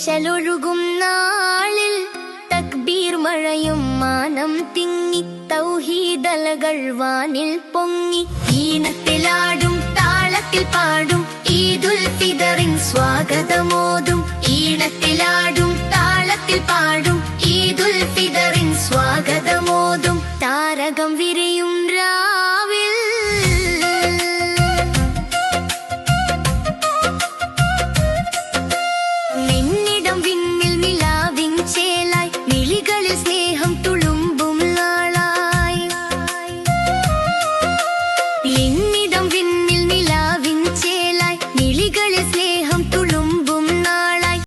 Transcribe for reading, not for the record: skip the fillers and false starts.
ഇശലൊഴുകും നാളിൽ തക്ബീർ മഴയും മാനം തിങ്ങി തൗഹീദലകൾ വാനിൽ പൊങ്ങി ഈണത്തിലാടും താളത്തിൽ പാടും ഈദുൽ ഫിദറിൻ സ്വാഗതമോതും ഈണത്തിലാടും താളത്തിൽ പാടും ഈദുൽ ഫിദറിൻ സ്വാഗതം